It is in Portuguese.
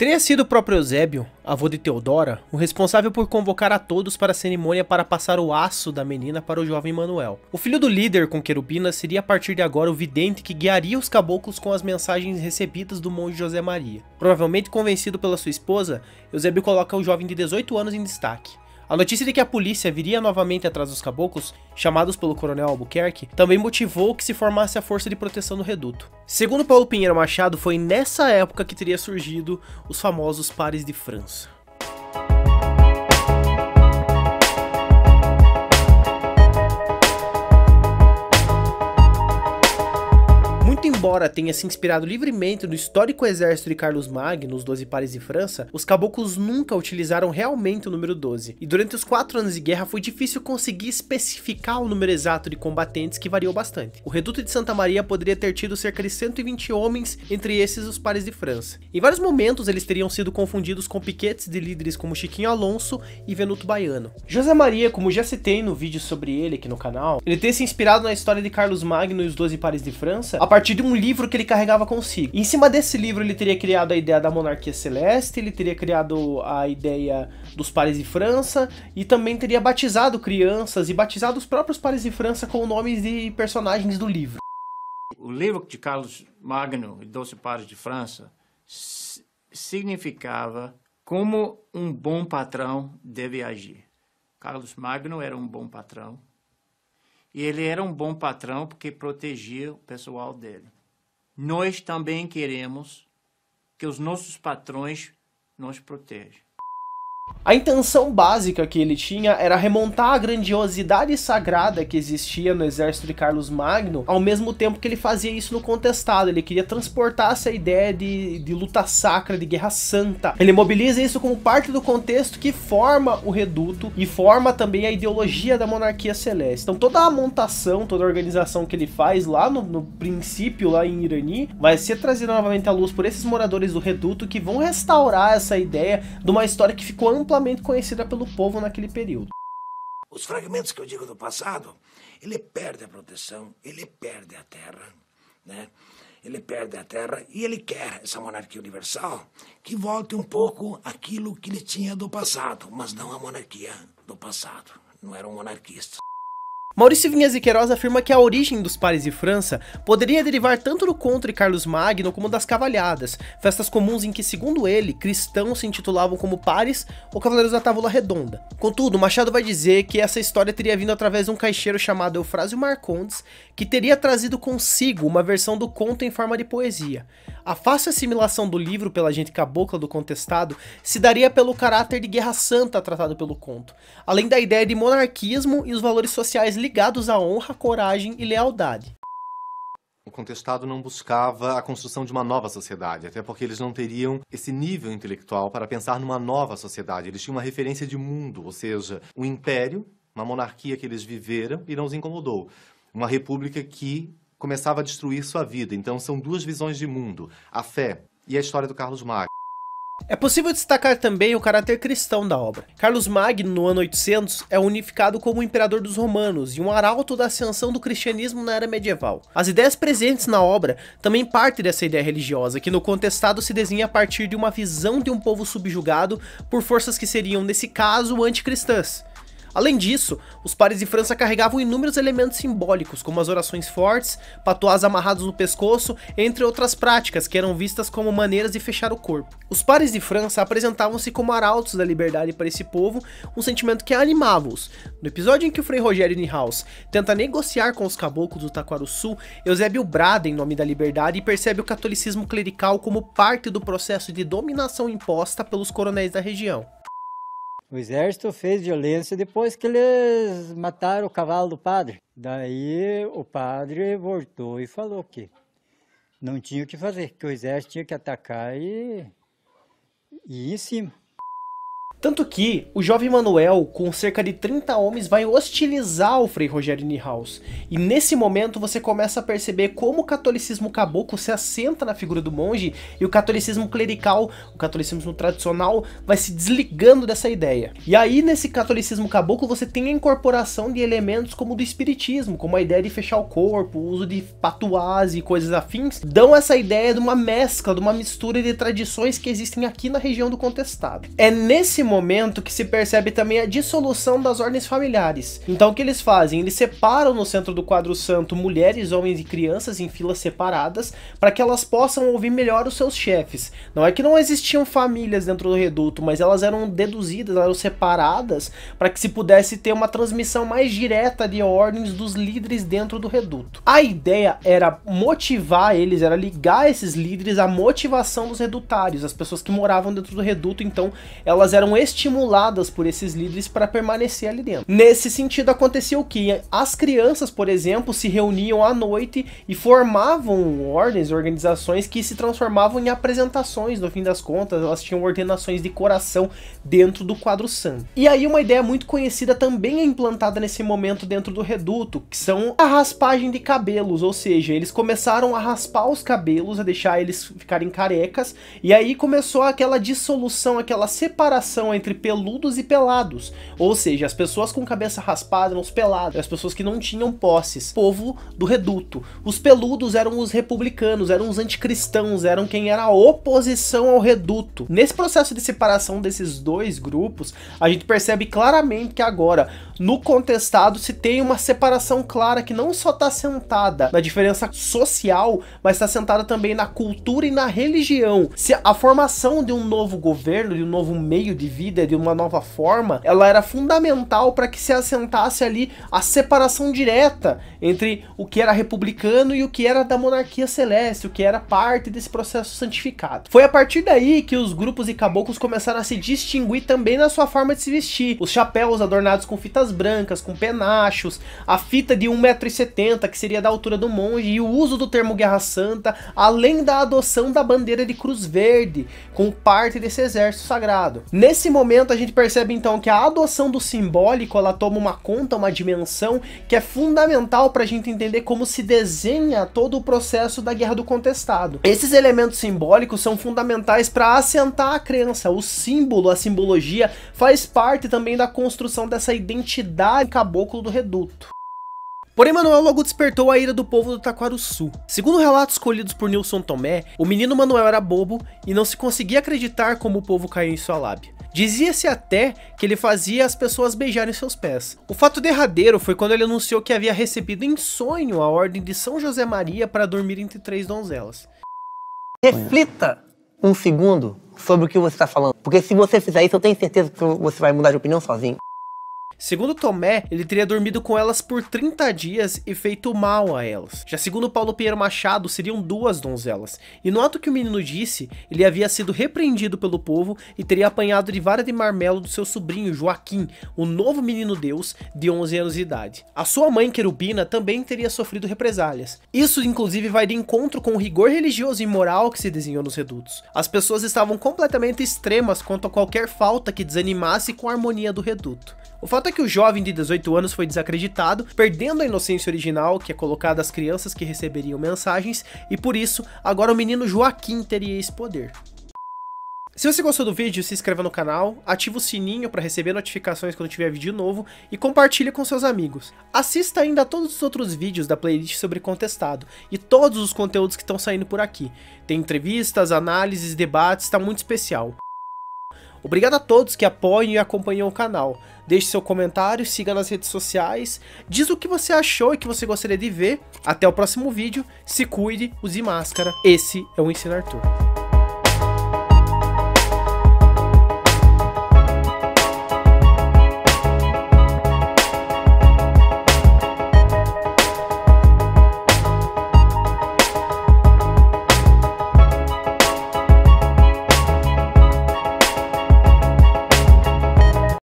Teria sido o próprio Eusébio, avô de Teodora, o responsável por convocar a todos para a cerimônia para passar o aço da menina para o jovem Manuel. O filho do líder com Querubina seria a partir de agora o vidente que guiaria os caboclos com as mensagens recebidas do monge José Maria. Provavelmente convencido pela sua esposa, Eusébio coloca o jovem de 18 anos em destaque. A notícia de que a polícia viria novamente atrás dos caboclos, chamados pelo coronel Albuquerque, também motivou que se formasse a força de proteção do reduto. Segundo Paulo Pinheiro Machado, foi nessa época que teria surgido os famosos pares de França. Embora tenha se inspirado livremente no histórico exército de Carlos Magno, os 12 pares de França, os caboclos nunca utilizaram realmente o número 12, e durante os 4 anos de guerra foi difícil conseguir especificar o número exato de combatentes, que variou bastante. O reduto de Santa Maria poderia ter tido cerca de 120 homens, entre esses os pares de França. Em vários momentos eles teriam sido confundidos com piquetes de líderes como Chiquinho Alonso e Venuto Baiano. José Maria, como já citei no vídeo sobre ele aqui no canal, ele teria se inspirado na história de Carlos Magno e os 12 pares de França a partir de um livro que ele carregava consigo. Em cima desse livro ele teria criado a ideia da monarquia celeste, ele teria criado a ideia dos pares de França e também teria batizado crianças e batizado os próprios pares de França com nomes de personagens do livro. O livro de Carlos Magno e 12 pares de França significava como um bom patrão deve agir. Carlos Magno era um bom patrão e ele era um bom patrão porque protegia o pessoal dele. Nós também queremos que os nossos patrões nos protejam. A intenção básica que ele tinha era remontar a grandiosidade sagrada que existia no exército de Carlos Magno, ao mesmo tempo que ele fazia isso no Contestado. Ele queria transportar essa ideia de luta sacra, de guerra santa. Ele mobiliza isso como parte do contexto que forma o reduto e forma também a ideologia da monarquia celeste. Então toda a montação, toda a organização que ele faz lá no princípio, lá em Irani, vai ser trazida novamente à luz por esses moradores do reduto que vão restaurar essa ideia de uma história que ficou amplamente conhecida pelo povo naquele período. Os fragmentos que eu digo do passado, ele perde a proteção, ele perde a terra, né? Ele perde a terra e ele quer essa monarquia universal que volte um pouco aquilo que ele tinha do passado, mas não a monarquia do passado. Não eram monarquistas. Maurício Vinhas de Queiroz afirma que a origem dos pares de França poderia derivar tanto do conto de Carlos Magno como das cavalhadas, festas comuns em que, segundo ele, cristãos se intitulavam como pares ou cavaleiros da tábua redonda. Contudo, Machado vai dizer que essa história teria vindo através de um caixeiro chamado Eufrásio Marcondes, que teria trazido consigo uma versão do conto em forma de poesia. A fácil assimilação do livro pela gente cabocla do Contestado se daria pelo caráter de guerra santa tratado pelo conto, além da ideia de monarquismo e os valores sociais ligados à honra, coragem e lealdade. O Contestado não buscava a construção de uma nova sociedade, até porque eles não teriam esse nível intelectual para pensar numa nova sociedade. Eles tinham uma referência de mundo, ou seja, um império, uma monarquia que eles viveram e não os incomodou. Uma república que começava a destruir sua vida. Então são duas visões de mundo, a fé e a história do Carlos Magno. É possível destacar também o caráter cristão da obra. Carlos Magno, no ano 800, é unificado como o imperador dos romanos e um arauto da ascensão do cristianismo na era medieval. As ideias presentes na obra também partem dessa ideia religiosa, que no Contestado se desenha a partir de uma visão de um povo subjugado por forças que seriam, nesse caso, anticristãs. Além disso, os pares de França carregavam inúmeros elementos simbólicos, como as orações fortes, patuás amarrados no pescoço, entre outras práticas que eram vistas como maneiras de fechar o corpo. Os pares de França apresentavam-se como arautos da liberdade para esse povo, um sentimento que animava-os. No episódio em que o Frei Rogério Nihaus tenta negociar com os caboclos do Taquarussu, Eusébio brada em nome da liberdade e percebe o catolicismo clerical como parte do processo de dominação imposta pelos coronéis da região. O exército fez violência depois que eles mataram o cavalo do padre. Daí o padre voltou e falou que não tinha o que fazer, que o exército tinha que atacar e ir em cima. Tanto que o jovem Manuel, com cerca de 30 homens, vai hostilizar o Frei Rogério Nihaus. E nesse momento você começa a perceber como o catolicismo caboclo se assenta na figura do monge e o catolicismo clerical, o catolicismo tradicional, vai se desligando dessa ideia. E aí nesse catolicismo caboclo você tem a incorporação de elementos como o do espiritismo, como a ideia de fechar o corpo, o uso de patuás e coisas afins, dão essa ideia de uma mescla, de uma mistura de tradições que existem aqui na região do Contestado. É nesse momento que se percebe também a dissolução das ordens familiares. Então o que eles fazem? Eles separam no centro do quadro santo mulheres, homens e crianças em filas separadas para que elas possam ouvir melhor os seus chefes. Não é que não existiam famílias dentro do reduto, mas elas eram deduzidas, eram separadas para que se pudesse ter uma transmissão mais direta de ordens dos líderes dentro do reduto. A ideia era motivar eles, era ligar esses líderes à motivação dos redutários, as pessoas que moravam dentro do reduto, então elas eram estimuladas por esses líderes para permanecer ali dentro. Nesse sentido acontecia o que? As crianças, por exemplo, se reuniam à noite e formavam ordens, organizações que se transformavam em apresentações, no fim das contas, elas tinham ordenações de coração dentro do quadro santo. E aí uma ideia muito conhecida também é implantada nesse momento dentro do reduto, que são a raspagem de cabelos, ou seja, eles começaram a raspar os cabelos, a deixar eles ficarem carecas, e aí começou aquela dissolução, aquela separação entre peludos e pelados, ou seja, as pessoas com cabeça raspada eram os pelados, as pessoas que não tinham posses, povo do reduto. Os peludos eram os republicanos, eram os anticristãos, eram quem era a oposição ao reduto. Nesse processo de separação desses dois grupos, a gente percebe claramente que agora, no Contestado, se tem uma separação clara que não só está sentada na diferença social, mas está sentada também na cultura e na religião. Se a formação de um novo governo, de um novo meio de vida, de uma nova forma, ela era fundamental para que se assentasse ali a separação direta entre o que era republicano e o que era da monarquia celeste, o que era parte desse processo santificado. Foi a partir daí que os grupos e caboclos começaram a se distinguir também na sua forma de se vestir. Os chapéus adornados com fitas brancas, com penachos, a fita de 1,70 m, que seria da altura do monge, e o uso do termo Guerra Santa, além da adoção da bandeira de cruz verde, como parte desse exército sagrado. Nesse momento a gente percebe então que a adoção do simbólico, ela toma uma conta, uma dimensão que é fundamental para a gente entender como se desenha todo o processo da Guerra do Contestado. Esses elementos simbólicos são fundamentais para assentar a crença, o símbolo, a simbologia faz parte também da construção dessa identidade caboclo do reduto. Porém, Manuel logo despertou a ira do povo do Taquarussu. Segundo relatos colhidos por Nilson Tomé, o menino Manuel era bobo e não se conseguia acreditar como o povo caiu em sua lábia. Dizia-se até que ele fazia as pessoas beijarem seus pés. O fato derradeiro foi quando ele anunciou que havia recebido em sonho a ordem de São José Maria para dormir entre 3 donzelas. Reflita um segundo sobre o que você está falando, porque se você fizer isso, eu tenho certeza que você vai mudar de opinião sozinho. Segundo Tomé, ele teria dormido com elas por 30 dias e feito mal a elas. Já segundo Paulo Pinheiro Machado, seriam 2 donzelas. E no ato que o menino disse, ele havia sido repreendido pelo povo e teria apanhado de vara de marmelo do seu sobrinho Joaquim, o novo menino Deus de 11 anos de idade. A sua mãe, Querubina, também teria sofrido represálias. Isso, inclusive, vai de encontro com o rigor religioso e moral que se desenhou nos redutos. As pessoas estavam completamente extremas quanto a qualquer falta que desanimasse com a harmonia do reduto. O fato é que o jovem de 18 anos foi desacreditado, perdendo a inocência original, que é colocada às crianças que receberiam mensagens, e por isso, agora o menino Joaquim teria esse poder. Se você gostou do vídeo, se inscreva no canal, ative o sininho para receber notificações quando tiver vídeo novo e compartilhe com seus amigos. Assista ainda a todos os outros vídeos da playlist sobre Contestado e todos os conteúdos que estão saindo por aqui. Tem entrevistas, análises, debates, está muito especial. Obrigado a todos que apoiam e acompanham o canal. Deixe seu comentário, siga nas redes sociais, diz o que você achou e que você gostaria de ver. Até o próximo vídeo, se cuide, use máscara. Esse é o Ensino Arthur.